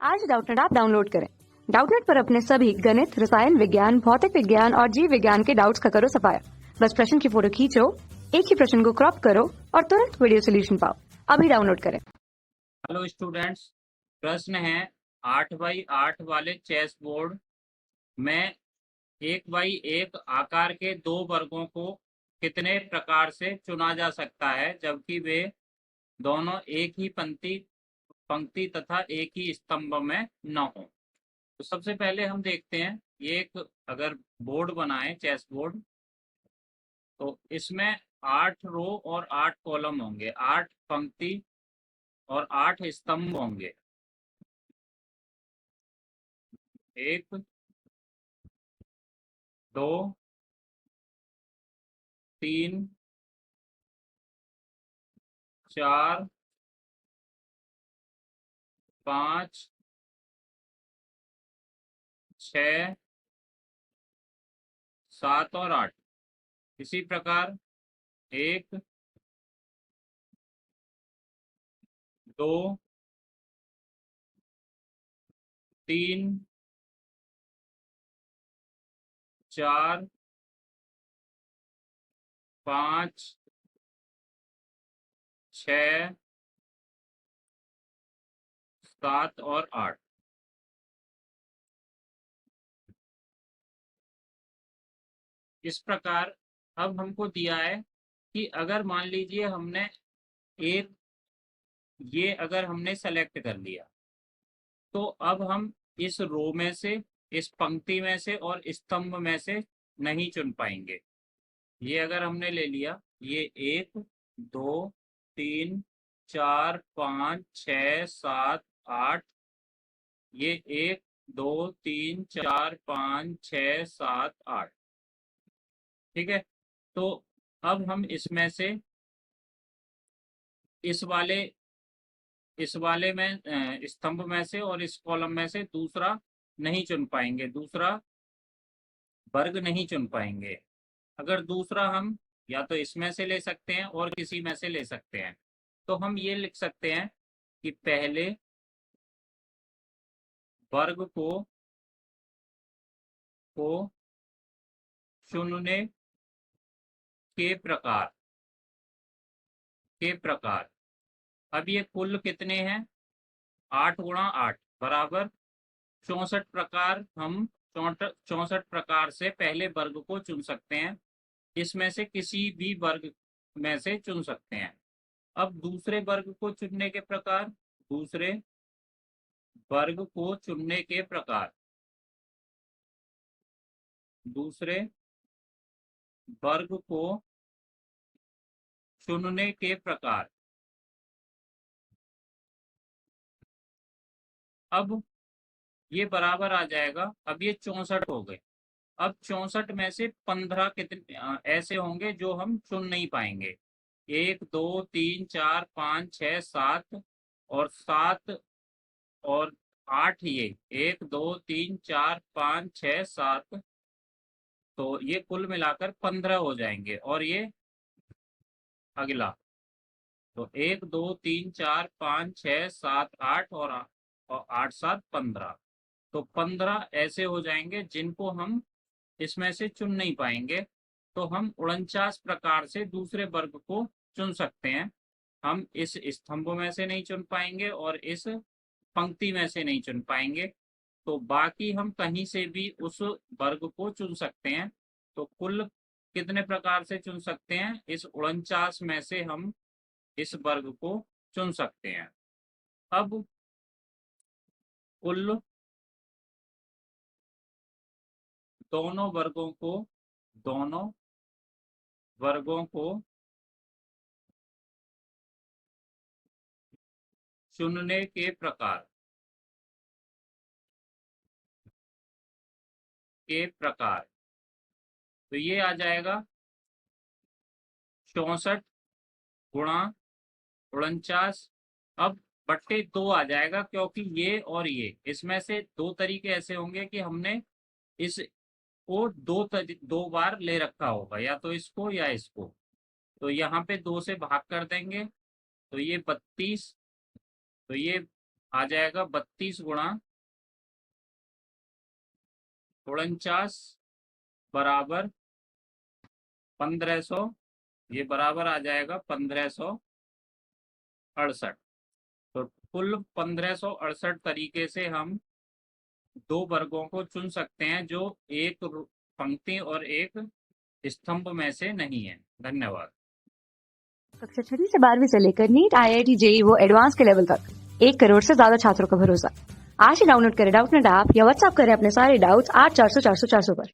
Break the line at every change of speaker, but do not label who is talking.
आज Doubtnut app download करें। Doubtnut पर अपने सभी गणित, रसायन विज्ञान, भौतिक विज्ञान और जीव विज्ञान के डाउट्स का करो सफाया। बस प्रश्न की फोटो खींचो, एक ही प्रश्न को क्रॉप करो और तुरंत वीडियो सोल्यूशन पाओ। अभी डाउनलोड करें।
हेलो स्टूडेंट्स, प्रश्न है 8x8 वाले चेस बोर्ड में 1x1 आकार के दो वर्गों को कितने प्रकार से चुना जा सकता है जबकि वे दोनों एक ही पंक्ति तथा एक ही स्तंभ में न हो। तो सबसे पहले हम देखते हैं, ये एक अगर बोर्ड बनाए चेस बोर्ड, तो इसमें 8 रो और 8 कॉलम होंगे, 8 पंक्ति और 8 स्तंभ होंगे। 1 2 3 4 5 6 7 और 8। इसी प्रकार 1 2 3 4 5 6 7 और 8। इस प्रकार अब हमको दिया है कि अगर मान लीजिए हमने एक ये अगर हमने सेलेक्ट कर लिया, तो अब हम इस रो में से, इस पंक्ति में से और स्तंभ में से नहीं चुन पाएंगे। ये अगर हमने ले लिया, ये 1 2 3 4 5 6 7 8, ये 1 2 3 4 5 6 7 8। ठीक है, तो अब हम इसमें से इस वाले में स्तंभ में से और इस कॉलम में से दूसरा नहीं चुन पाएंगे, दूसरा वर्ग नहीं चुन पाएंगे। अगर दूसरा हम या तो इसमें से ले सकते हैं और किसी में से ले सकते हैं, तो हम ये लिख सकते हैं कि पहले वर्ग को चुनने के प्रकार। अब ये कुल कितने हैं? 8 गुणा 8 बराबर 64 प्रकार। हम 64 प्रकार से पहले वर्ग को चुन सकते हैं, इसमें से किसी भी वर्ग में से चुन सकते हैं। अब दूसरे वर्ग को चुनने के प्रकार, दूसरे वर्ग को चुनने के प्रकार, दूसरे वर्ग को चुनने के प्रकार। अब ये बराबर आ जाएगा, अब ये 64 हो गए। अब 64 में से 15 कितने ऐसे होंगे जो हम चुन नहीं पाएंगे? 1 2 3 4 5 6 7 और 7 और 8, ये 1 2 3 4 5 6 7, तो ये कुल मिलाकर 15 हो जाएंगे। और ये अगला, तो 1 2 3 4 5 6 7 8 और 8 7 15, तो 15 ऐसे हो जाएंगे जिनको हम इसमें से चुन नहीं पाएंगे। तो हम 49 प्रकार से दूसरे वर्ग को चुन सकते हैं। हम इस स्तंभ में से नहीं चुन पाएंगे और इस पंक्ति में से नहीं चुन पाएंगे, तो बाकी हम कहीं से भी उस वर्ग को चुन सकते हैं। तो कुल कितने प्रकार से चुन सकते हैं? इस 49 में से हम इस वर्ग को चुन सकते हैं। अब कुल दोनों वर्गों को चुनने के प्रकार, तो ये आ जाएगा 64 गुणा 49। अब बट्टे 2 आ जाएगा, क्योंकि ये और ये, इसमें से दो तरीके ऐसे होंगे कि हमने इस को दो बार ले रखा होगा, या तो इसको या इसको। तो यहाँ पे 2 से भाग कर देंगे, तो ये 32, तो ये आ जाएगा 32 गुणा 49 बराबर 1500, ये बराबर आ जाएगा 1568। तो कुल 1568 तरीके से हम दो वर्गों को चुन सकते हैं जो एक पंक्ति और एक स्तंभ में से नहीं है। धन्यवाद।
कक्षा 6वीं से 12वीं से लेकर नीट, IIT, JEE वो एडवांस के लेवल तक 1 करोड़ से ज्यादा छात्रों का भरोसा। आज ही डाउनलोड करें डाउटनेट ऐप या व्हाट्सएप करें अपने सारे डाउट्स 8400 400 400 पर।